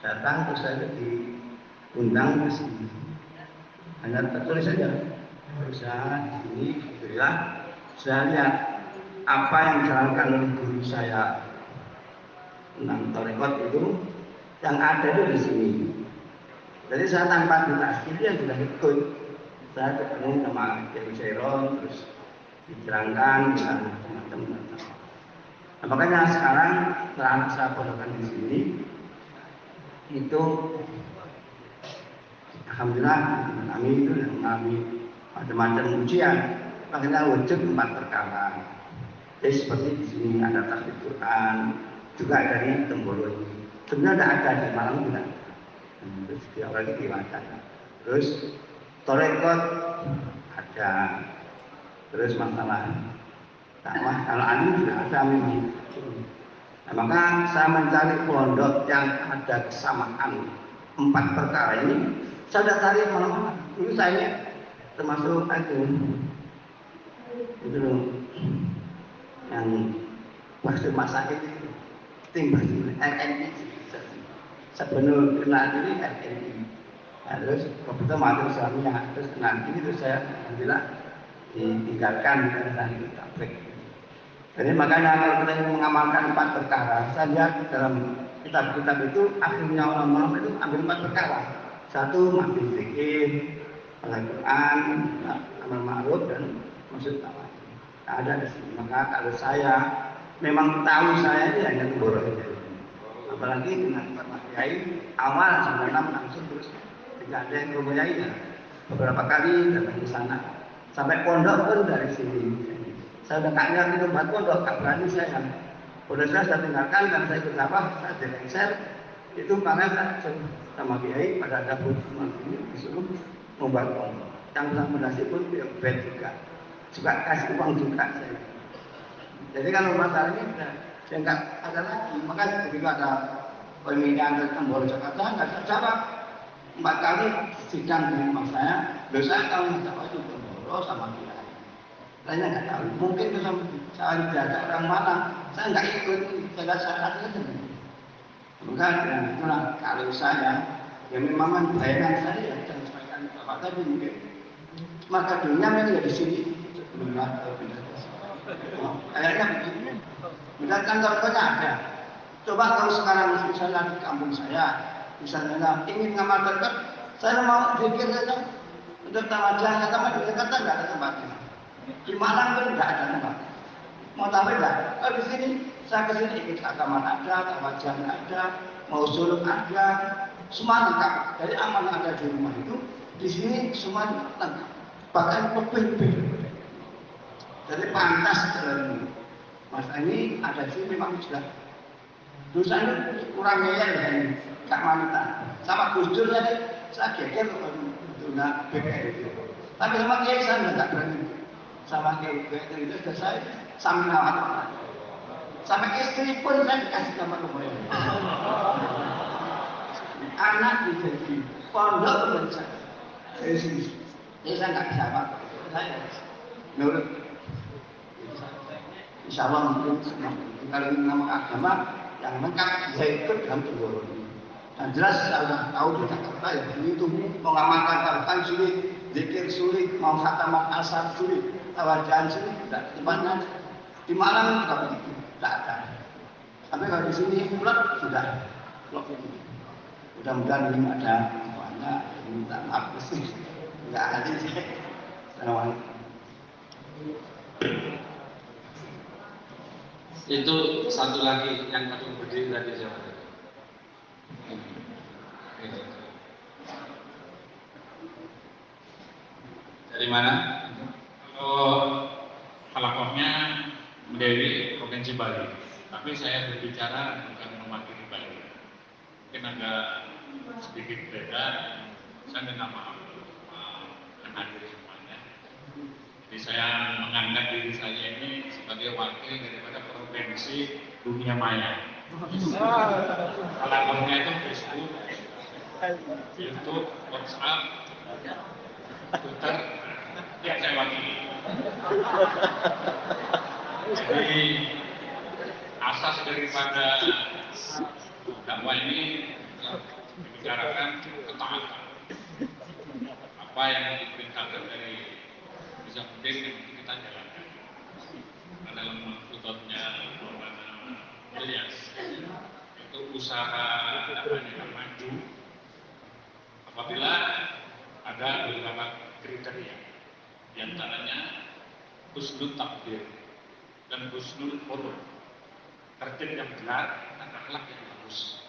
datang terus saya diundang ke sini. Hanya tertulis saja. Terus saya di sini, alhamdulillah saya lihat apa yang dijalankan oleh guru saya tentang tarekat itu yang ada itu di sini. Jadi saya tanpa dinas dia sudah ikut. Saya ketemu sama Kiai Seron, terus diterangkan dengan teman-teman. Nah, makanya sekarang setelah anak saya pondokan di sini itu alhamdulillah kami itu mengalami macam-macam ujian. Makanya wujud 4 perkara. Jadi seperti di sini ada tahfidz Quran, juga dari Temboro ini. Sebenarnya ada di Malang juga. Terus dia lagi diwacan. Terus tarekat ada. Terus masalah dakwah kalau alim juga ada memang. Nah, maka saya mencari pondok yang ada kesamaan 4 perkara ini. Saya sudah cari mana-mana. Dulu saya termasuk itu yang waktu masa itu timbang RNI sebelum kenal ini RNI. Nah, terus kebetulan masuk Islamnya, terus kenal ini terus saya alhamdulillah ditinggalkan dan tablik. Jadi makanya kalau kita ingin mengamalkan 4 perkara, saya lihat dalam kitab-kitab itu akhirnya ulama itu ambil 4 perkara. 1 ambil zikir, Al-Quran, amal ma'ruf dan maksud tawa. Ada di sini. Maka kalau saya memang tahu saya ini hanya Temboro saja. Apalagi dengan Pak Kiai awal 96 langsung terus tidak ada yang Kiai ya. Beberapa kali datang ke sana. Sampai pondok pun dari sini. Saya udah tak ngerti tempat pondok, tak berani saya. Pondok saya sudah tinggalkan dan saya ikut apa? Saya dilengser. Itu karena saya sama Kiai pada dapur ini disuruh membuat pondok. Yang rekomendasi pun bed juga kasih uang juga saya. Jadi kalau masalah ini saya nggak ada lagi. Maka ketika ada pemilihan dari Temboro Jakarta nggak bisa jawab. 4 kali sidang di rumah saya. Loh saya tahu jawab itu Temboro sama Kiai. Saya nggak tahu. Mungkin itu saya diajak orang mana. Saya nggak ikut. Saya itu. Maka itulah kalau saya ya memang bayangan saya dan sampaikan Bapak tadi mungkin. Maka dunia memang di sini. Kayaknya begini. Benar kantornya ada. Coba kalau sekarang misalnya di kampung saya, misalnya ingin ngamal terdekat, saya mau pikir saja untuk tawajan sama di Jakarta nggak ada tempatnya. Di Malang pun nggak ada tempat. Mau tahu nggak? Kalau di sini saya ke sini ikut agama ada, tawajan ada, mau suluk ada, semua lengkap. Jadi amal yang ada di rumah itu di sini semua lengkap. Bahkan lebih. Jadi pantas Mas ini ada di sini memang sudah dosanya kurang ngeyel ya ini Kak Manita sama Gus Dur tadi saya geger betulnya BPR itu tapi sama Kiai saya tidak berani sama Kiai BPR itu sudah saya sambil nawar sampai istri pun saya dikasih nama rumah anak jadi pondok pun saya jadi saya nggak bisa apa saya menurut insya Allah mungkin kalau ini nama agama yang lengkap saya ikut dalam Temboro ini. Dan jelas saya sudah tahu di Jakarta ya itu mengamalkan Al-Quran sulit, zikir sulit, mau khatamat asar sulit, tawajan sulit, tidak tempatnya di Malang juga begitu, tidak ada. Tapi kalau di sini pulang sudah blok ini. Mudah-mudahan ini ada semuanya, minta maaf sih, nggak ada sih. Assalamualaikum. Itu satu lagi yang paling berdiri tadi siapa? Dari mana? Kalau halakohnya Dewi Provinsi Bali, tapi saya berbicara bukan mewakili Bali. Mungkin agak sedikit beda. Saya minta maaf yang hadir semuanya. Jadi saya mengangkat diri saya ini sebagai wakil daripada provinsi dunia maya. Halakohnya itu Facebook, YouTube, WhatsApp, Twitter, yang saya wakili. Jadi asas daripada dakwah ini dibicarakan ketaatan. Apa yang diperintahkan dari bisa mungkin kita jalankan. dalam futotnya Ilyas itu usaha maju apabila ada beberapa kriteria, diantaranya husnul takdir dan husnul khuluq, tertib yang benar dan akhlak yang bagus.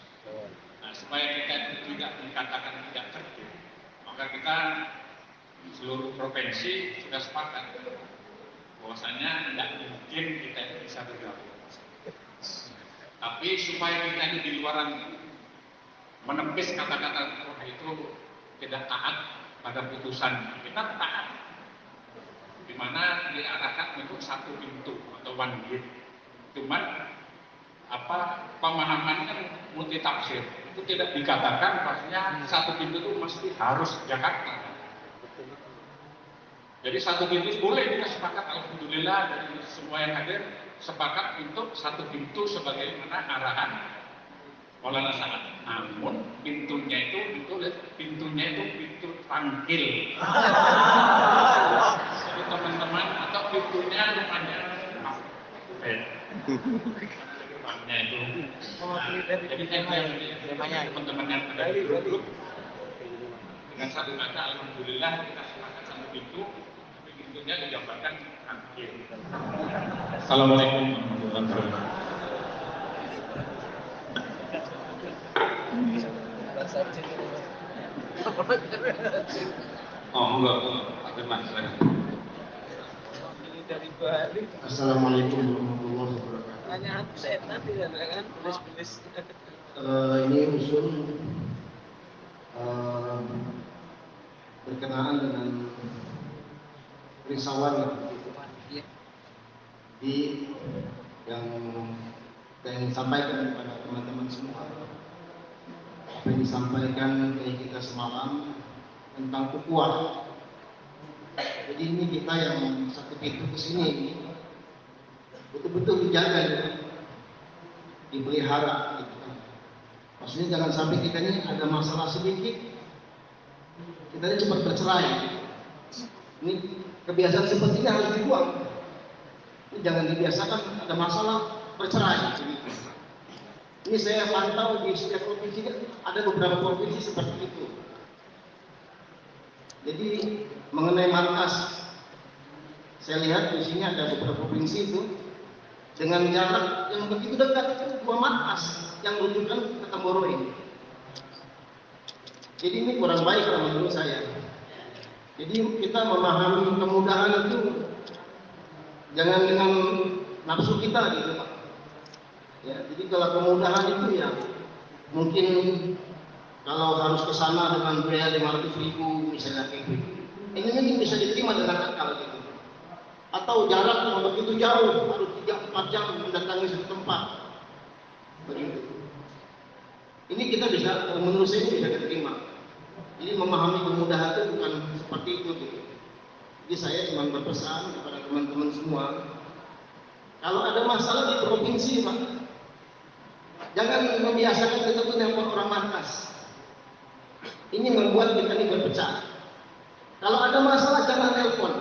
Nah, supaya kita tidak dikatakan tidak tertib, maka kita seluruh provinsi sudah sepakat bahwasanya tidak mungkin kita bisa bergabung. Tapi supaya kita ini di luaran menepis kata-kata itu tidak taat pada putusan, kita taat, di mana diarahkan untuk satu pintu atau one gate. Cuman pemahamannya multi tafsir, itu tidak dikatakan bahwasanya satu pintu itu mesti harus Jakarta. Jadi satu pintu boleh, kita sepakat, alhamdulillah dari semua yang hadir sepakat untuk satu pintu sebagaimana arahan Maulana Sa'ad. Namun pintunya itu ditulis, pintunya itu pintu tangkil. Jadi teman-teman, atau pintunya rupanya itu. Jadi teman-teman yang ada di grup dengan satu kata, alhamdulillah kita sepakat satu pintu, tapi pintunya digambarkan tangkil. Assalamualaikum warahmatullahi wabarakatuh. Oh enggak, terima kasih. Assalamualaikum warahmatullahi wabarakatuh. Hanya aku setan tidak kan tulis-tulis. Ini usul berkenaan dengan risauan yang saya sampaikan kepada teman-teman semua. Apa yang disampaikan dari kita semalam tentang ukhuwah. Jadi ini kita yang satu pintu ke sini betul-betul dijaga, dipelihara. Gitu. Maksudnya jangan sampai kita ini ada masalah sedikit, kita ini cepat bercerai. Ini kebiasaan seperti ini harus dibuang. Ini jangan dibiasakan ada masalah bercerai. Ini saya pantau di setiap provinsi, ada beberapa provinsi seperti itu. Jadi mengenai markas, saya lihat di sini ada beberapa provinsi itu dengan jarak yang begitu dekat itu 2 markas yang merujukan ke Temboro ini. Jadi ini kurang baik kalau menurut saya. Jadi kita memahami kemudahan itu jangan dengan nafsu kita gitu Pak. Ya, jadi kalau kemudahan itu ya mungkin kalau harus ke sana dengan biaya 500.000 misalnya kayak gitu. Ini bisa diterima dengan akal gitu. Atau jarak yang begitu jauh harus 3-4 jam mendatangi satu tempat. Begitu. Ini kita bisa, menurut saya ini bisa diterima. Jadi memahami kemudahan itu bukan seperti itu gitu. Jadi saya cuma berpesan kepada teman-teman semua, kalau ada masalah di provinsi Pak, jangan membiasakan kita tuh nelpon orang markas. Ini membuat kita ini berpecah. Kalau ada masalah jangan nelpon.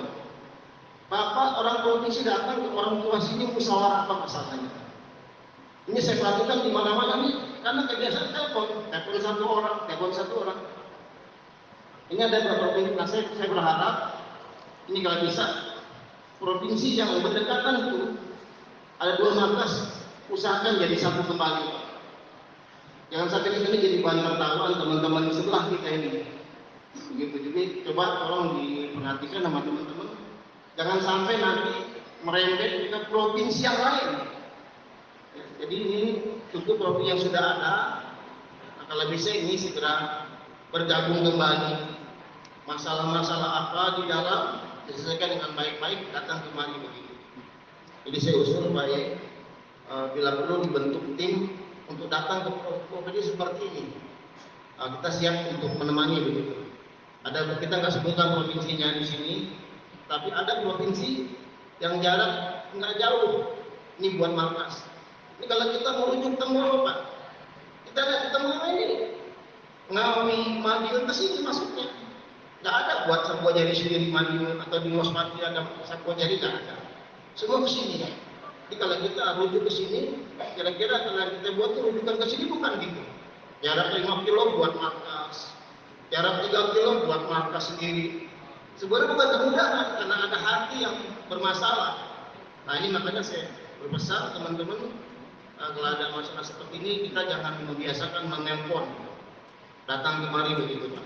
Bapak orang provinsi datang ke orang tua sini musyawarah apa masalahnya. Ini saya perhatikan di mana-mana nih, karena kebiasaan telepon satu orang. Ini ada beberapa provinsi, nah saya berharap ini kalau bisa provinsi yang berdekatan itu ada 2 markas, usahakan jadi satu kembali. Jangan sampai kita ini jadi bahan tertawaan teman-teman di sebelah kita ini. Begitu. Jadi coba tolong diperhatikan sama teman-teman. Jangan sampai nanti merembet ke provinsi yang lain. Ya, jadi ini cukup provinsi yang sudah ada. Nah, kalau bisa ini segera bergabung kembali. Masalah-masalah apa di dalam diselesaikan dengan baik-baik, datang kembali begitu. Jadi saya usul baik bila perlu dibentuk tim untuk datang ke provinsi seperti ini. Kita siap untuk menemani begitu. Kita nggak sebutkan provinsinya di sini, tapi ada provinsi yang jarak nggak jauh. Ini buat markas. Ini kalau kita merujuk Temboro Pak, kita nggak ketemu ini. Ngawi Madiun ke sini masuknya. Nggak ada buat Sabuajari sendiri Madiun atau di Mos Pati ada Sabuajari nggak ada. Semua ke sini. Jadi kalau kita rujuk ke sini, kira-kira kalau kita buat rujukan ke sini bukan gitu. Jarak 5 kilo buat markas, jarak 3 kilo buat markas sendiri. Sebenarnya bukan kemudahan karena ada hati yang bermasalah. Nah ini makanya saya berpesan teman-teman, kalau ada masalah seperti ini kita jangan membiasakan menelpon, datang kemari begitu Pak.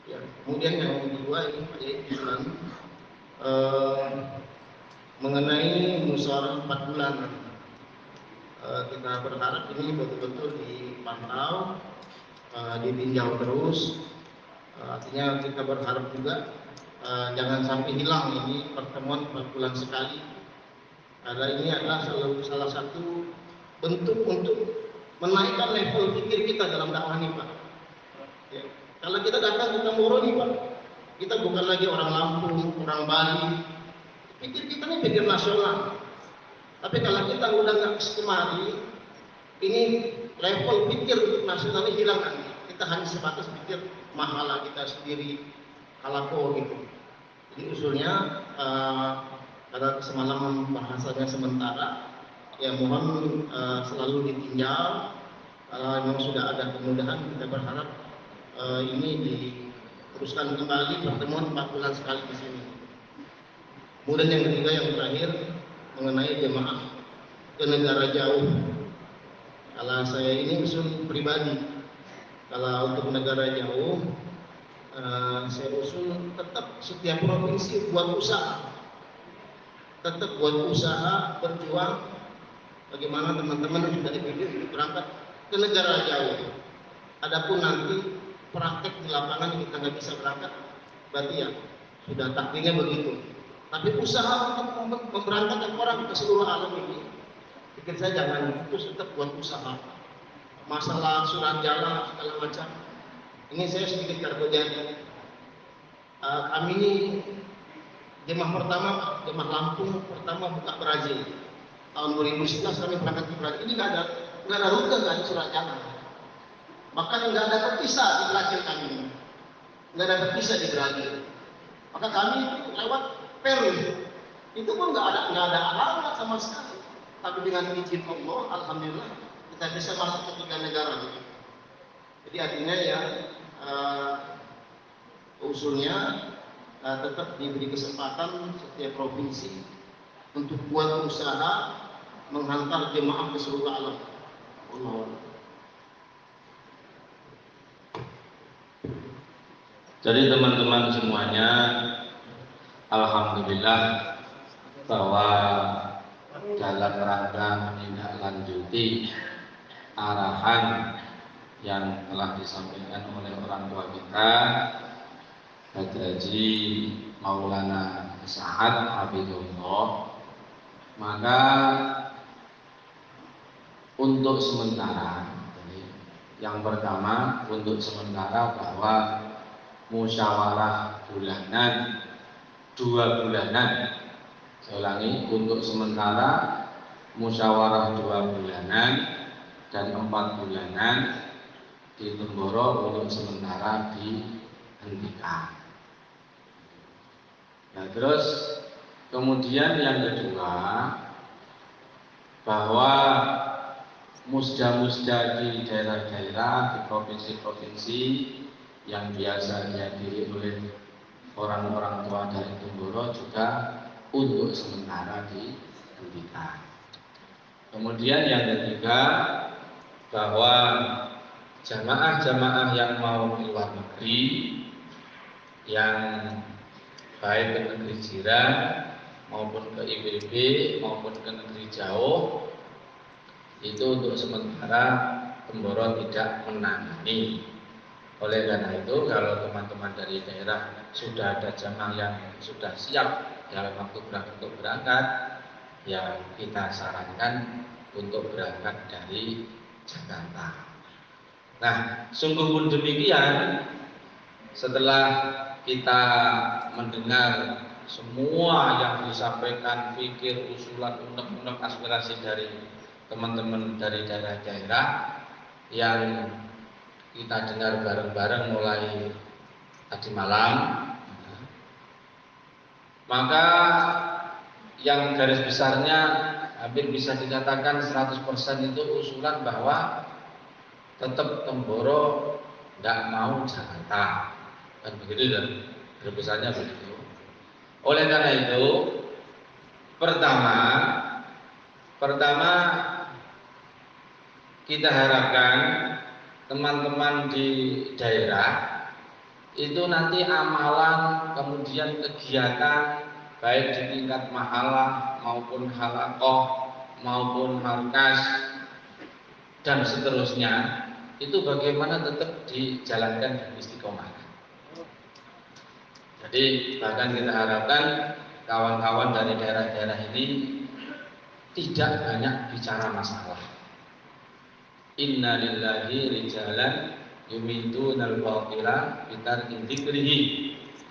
Ya, kemudian yang kedua ini Pak Usulan mengenai musyawarah 4 bulan. Kita berharap ini betul-betul dipantau, ditinjau terus. Artinya kita berharap juga jangan sampai hilang ini pertemuan 4 bulan sekali. Karena ini adalah salah satu bentuk untuk menaikkan level pikir kita dalam dakwah ini Pak. Ya. Kalau kita datang ke Tamboro nih Pak, kita bukan lagi orang Lampung, orang Bali. Pikir kita ini pikir nasional. Tapi kalau kita udah nggak kemari, ini level pikir untuk nasional ini hilang nanti. Kita hanya sebatas pikir mahala kita sendiri, halako gitu. Jadi usulnya karena semalam bahasanya sementara, ya mohon selalu ditinjau. Kalau memang sudah ada kemudahan, kita berharap ini diteruskan kembali pertemuan 4 bulan sekali di sini. Kemudian yang ketiga, yang terakhir mengenai jemaah ke negara jauh. Kalau saya ini usul pribadi, kalau untuk negara jauh, saya usul tetap setiap provinsi buat usaha, tetap buat usaha berjuang. Bagaimana teman-teman yang sudah dipilih untuk berangkat ke negara jauh. Adapun nanti praktek di lapangan kita nggak bisa berangkat, berarti ya sudah takdirnya begitu. Tapi usaha untuk memberangkatkan orang ke seluruh alam ini, pikir saya jangan itu, tetap buat usaha. Masalah surat jalan segala macam, ini saya sedikit karbohidrat. Kami ini jemaah pertama, jemaah Lampung pertama buka Brazil tahun 2011 kami berangkat ke Brazil. Ini nggak ada rute, nggak ada surat jalan. Makanya nggak ada terpisah di Brazil kami, nggak ada terpisah di Brazil. Maka kami lewat Peru, itu pun nggak ada alamat sama sekali. Tapi dengan izin Allah, alhamdulillah kita bisa masuk ke 3 negara. Jadi artinya ya usulnya tetap diberi kesempatan setiap provinsi untuk buat usaha menghantar jemaah ke seluruh alam. Allah. Jadi teman-teman semuanya, alhamdulillah bahwa dalam rangka menindaklanjuti arahan yang telah disampaikan oleh orang tua kita, Haji Maulana Sa'ad Habibullah, maka untuk sementara, yang pertama untuk sementara bahwa musyawarah bulanan 2 bulanan, saya ulangi, untuk sementara musyawarah 2 bulanan dan 4 bulanan di Temboro untuk sementara dihentikan. Nah, terus kemudian yang kedua, bahwa musda-musda di daerah-daerah, di provinsi-provinsi yang biasa dihadiri oleh orang-orang tua dari Temboro juga untuk sementara dihentikan. Kemudian yang ketiga, bahwa jamaah-jamaah yang mau ke luar negeri, yang baik ke negeri jiran maupun ke IPB maupun ke negeri jauh, itu untuk sementara Temboro tidak menangani. Oleh karena itu, kalau teman-teman dari daerah sudah ada jamaah yang sudah siap dalam waktu untuk berangkat, ya kita sarankan untuk berangkat dari Jakarta. Nah, sungguh pun demikian, setelah kita mendengar semua yang disampaikan, pikir, usulan, unek-unek, aspirasi dari teman-teman dari daerah-daerah yang kita dengar bareng-bareng mulai tadi malam, maka yang garis besarnya hampir bisa dikatakan 100% itu usulan bahwa tetap Temboro tidak mau Jakarta, kan begitu kan? Terbesarnya begitu. Oleh karena itu, pertama kita harapkan teman-teman di daerah itu nanti amalan kemudian kegiatan baik di tingkat mahalah maupun halaqah maupun markas dan seterusnya itu bagaimana tetap dijalankan dan istiqomah. Jadi bahkan kita harapkan kawan-kawan dari daerah-daerah ini tidak banyak bicara masalah. Inna lillahi rijalan yumituna al-batila bitarki dzikrihi.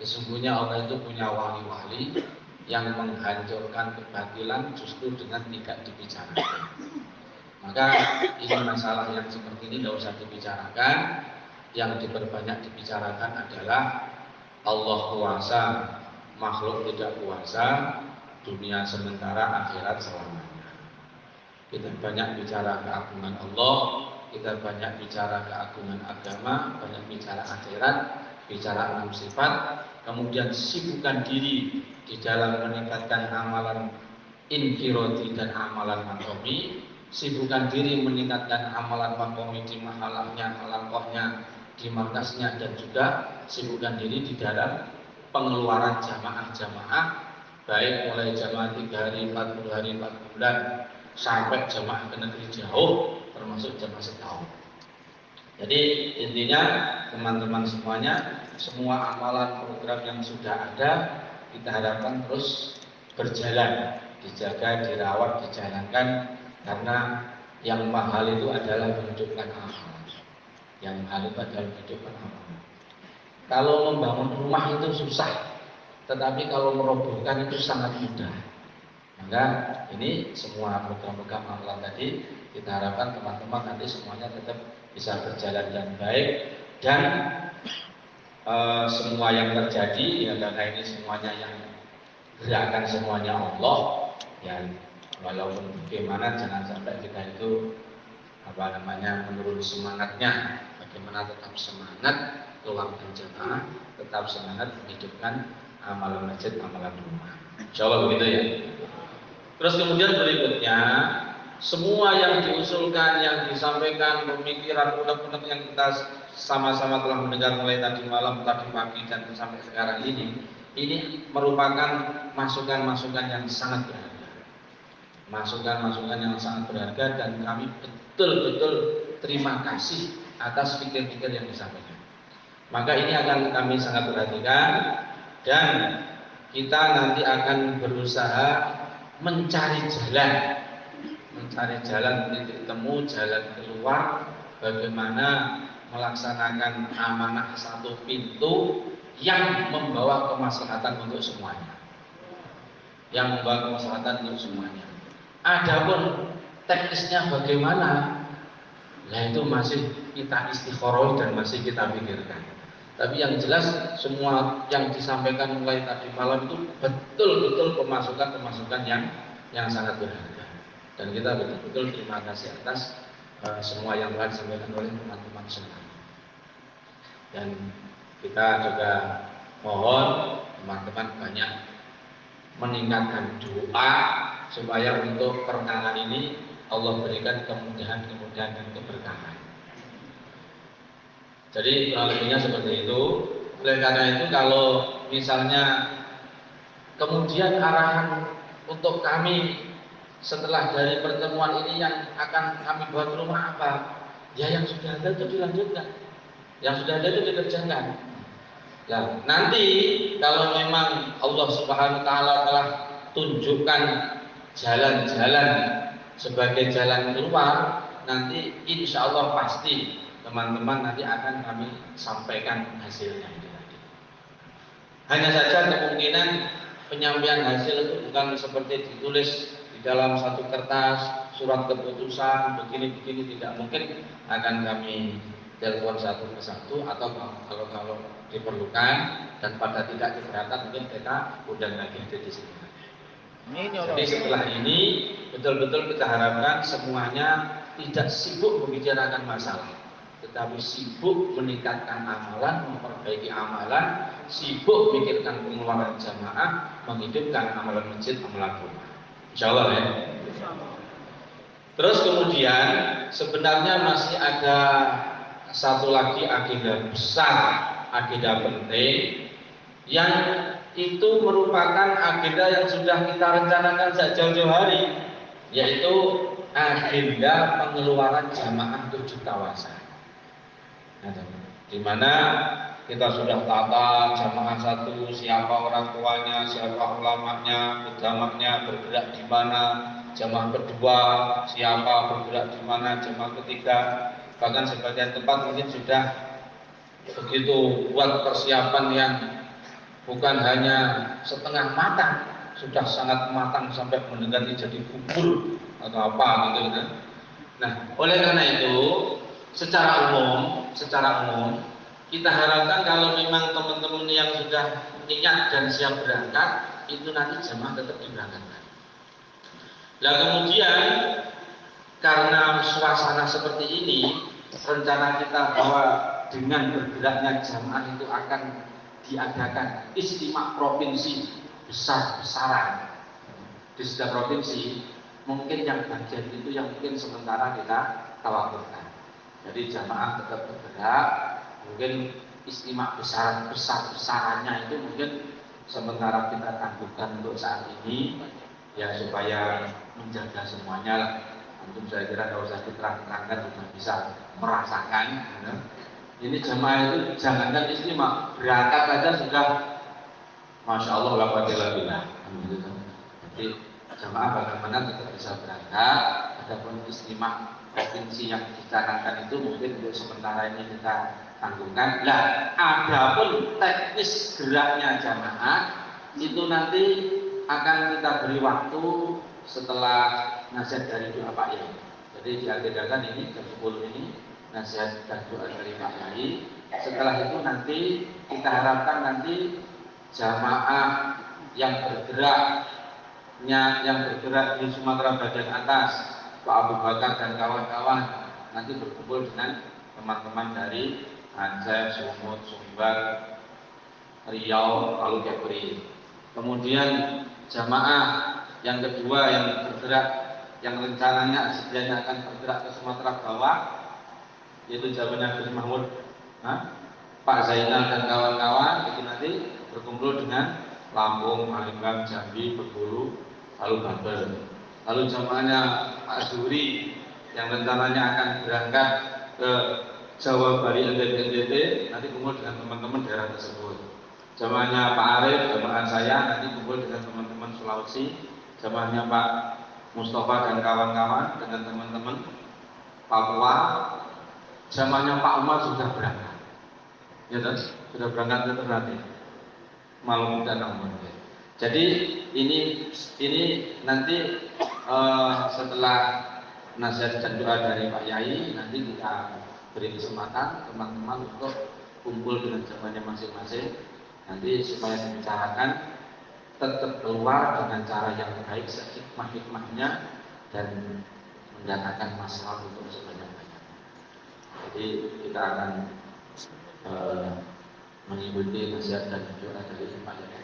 Sesungguhnya Allah itu punya wali-wali yang menghancurkan kebatilan justru dengan tidak dibicarakan. Maka ini masalah yang seperti ini tidak usah dibicarakan. Yang diperbanyak dibicarakan adalah Allah kuasa, makhluk tidak kuasa, dunia sementara, akhirat selamanya. Kita banyak bicara keagungan Allah, kita banyak bicara keagungan agama, banyak bicara akhirat, bicara 6 sifat, kemudian sibukkan diri di dalam meningkatkan amalan infirodi dan amalan makomi, sibukkan diri meningkatkan amalan makomi di mahalahnya, halaqahnya, di markasnya, dan juga sibukkan diri di dalam pengeluaran jamaah-jamaah, baik mulai jamaah 3 hari, 40 hari, 40 bulan, sampai jamaah ke negeri jauh, termasuk jamaah setahun. Jadi intinya teman-teman semuanya, semua amalan program yang sudah ada kita harapkan terus berjalan, dijaga, dirawat, dijalankan, karena yang mahal itu adalah menghidupkan amal. Yang mahal itu adalah menghidupkan amal. Kalau membangun rumah itu susah, tetapi kalau merobohkan itu sangat mudah. Maka ini semua program-program amalan tadi kita harapkan teman-teman nanti semuanya tetap bisa berjalan dengan baik, dan semua yang terjadi ya, karena ini semuanya yang gerakan semuanya Allah ya, walaupun bagaimana jangan sampai kita itu menurun semangatnya. Bagaimana tetap semangat keluarkan jamaah, tetap semangat menghidupkan amalan masjid, amalan rumah. Insyaallah begitu ya. Terus kemudian berikutnya, semua yang diusulkan, yang disampaikan, pemikiran, unek-unek yang kita sama-sama telah mendengar mulai tadi malam, tadi pagi, dan sampai sekarang ini merupakan masukan-masukan yang sangat berharga. Masukan-masukan yang sangat berharga, dan kami betul-betul terima kasih atas pikir-pikir yang disampaikan. Maka ini akan kami sangat perhatikan, dan kita nanti akan berusaha mencari jalan titik temu, jalan keluar, bagaimana melaksanakan amanah satu pintu yang membawa kemaslahatan untuk semuanya. Adapun teknisnya bagaimana, nah itu masih kita istikharah dan masih kita pikirkan. Tapi yang jelas semua yang disampaikan mulai tadi malam itu betul-betul pemasukan yang sangat berharga. Dan kita betul-betul terima kasih atas semua yang telah disampaikan oleh teman-teman semua. Dan kita juga mohon teman-teman banyak meningkatkan doa supaya untuk pertengahan ini Allah berikan kemudahan dan keberkahan. Jadi lebihnya seperti itu. Oleh karena itu kalau misalnya kemudian arahan untuk kami setelah dari pertemuan ini yang akan kami bawa ke rumah apa? Ya yang sudah ada itu dilanjutkan, yang sudah ada itu dikerjakan. Nah, nanti kalau memang Allah Subhanahu Wa Taala telah tunjukkan jalan-jalan sebagai jalan keluar, nanti insya Allah pasti teman-teman nanti akan kami sampaikan hasilnya. Hanya saja kemungkinan penyampaian hasil itu bukan seperti ditulis di dalam satu kertas, surat keputusan, begini-begini, tidak mungkin. Akan kami telepon satu persatu, atau kalau diperlukan dan pada tidak keberatan mungkin kita undang lagi di sini. Jadi setelah ini betul-betul kita harapkan semuanya tidak sibuk membicarakan masalah, tetapi sibuk meningkatkan amalan, memperbaiki amalan, sibuk memikirkan pengeluaran jamaah, menghidupkan amalan masjid, amalan rumah. Insya Allah ya. Terus kemudian sebenarnya masih ada satu lagi agenda besar, agenda penting yang itu merupakan agenda yang sudah kita rencanakan sejak jauh-jauh hari, yaitu agenda pengeluaran jamaah 7 kawasan. Di mana kita sudah tata jamaah 1, siapa orang tuanya, siapa ulamanya, utamanya bergerak di mana, jamaah kedua siapa bergerak di mana, jamaah ketiga, bahkan sebagian tempat mungkin sudah begitu buat persiapan yang bukan hanya setengah matang, sudah sangat matang sampai mendekati jadi bubur atau apa gitu kan. Nah, oleh karena itu secara umum kita harapkan kalau memang teman-teman yang sudah niat dan siap berangkat itu nanti jamaah tetap diberangkatkan. Nah kemudian karena suasana seperti ini, rencana kita bahwa dengan bergeraknya jamaah itu akan diadakan istimewa provinsi besar-besaran di setiap provinsi. Mungkin yang bagian itu yang mungkin sementara kita tawarkan. Jadi jamaah tetap bergerak, mungkin istimewa besar-besarannya itu mungkin sementara kita tangguhkan untuk saat ini, ya supaya menjaga semuanya lah. Untuk saya kira kalau usah diterang-terangkan sudah bisa merasakan. Ya. Ini jamaah itu jangankan istimewa, berangkat aja sudah masya Allah la quwwata billah. Jadi jamaah bagaimana tetap bisa berangkat. Adapun istimewa provinsi yang dicanangkan itu mungkin untuk sementara ini kita tanggungan. Nah, adapun teknis geraknya jamaah itu nanti akan kita beri waktu setelah nasihat dari doa Pak Yai. Jadi diagendakan ini jam 10 ini nasihat dan doa dari Pak Yai. Setelah itu nanti kita harapkan nanti jamaah yang bergerak di Sumatera bagian atas, Pak Abu Bakar dan kawan-kawan nanti berkumpul dengan teman-teman dari Aceh, Sumut, Sumbar, Riau, lalu Kepri. Kemudian jamaah yang kedua yang bergerak, yang rencananya sedianya akan bergerak ke Sumatera bawah, yaitu jamaah Gus Mahmud, Pak Zainal dan kawan-kawan, itu nanti berkumpul dengan Lampung, Palembang, Jambi, Bengkulu, lalu Banten. Lalu jamaahnya Pak Zuri yang rencananya akan berangkat ke Jawa, Bali, NTT, nanti kumpul dengan teman-teman daerah tersebut. Jamaahnya Pak Arif, jamaah saya nanti kumpul dengan teman-teman Sulawesi. Jamaahnya Pak Mustafa dan kawan-kawan dengan teman-teman Papua. Jamaahnya Pak Umar sudah berangkat. Ya, sudah berangkat ke Ternate, Maluku dan Lombok. Jadi ini nanti setelah nasihat dan doa dari Pak Yai, nanti kita beri kesempatan teman-teman untuk kumpul dengan jamaahnya masing-masing. Nanti supaya dibicarakan tetap keluar dengan cara yang baik, sehikmah-hikmahnya dan mendatangkan masalah untuk sebanyak-banyaknya. Jadi kita akan mengikuti nasihat dan doa dari Pak Yai.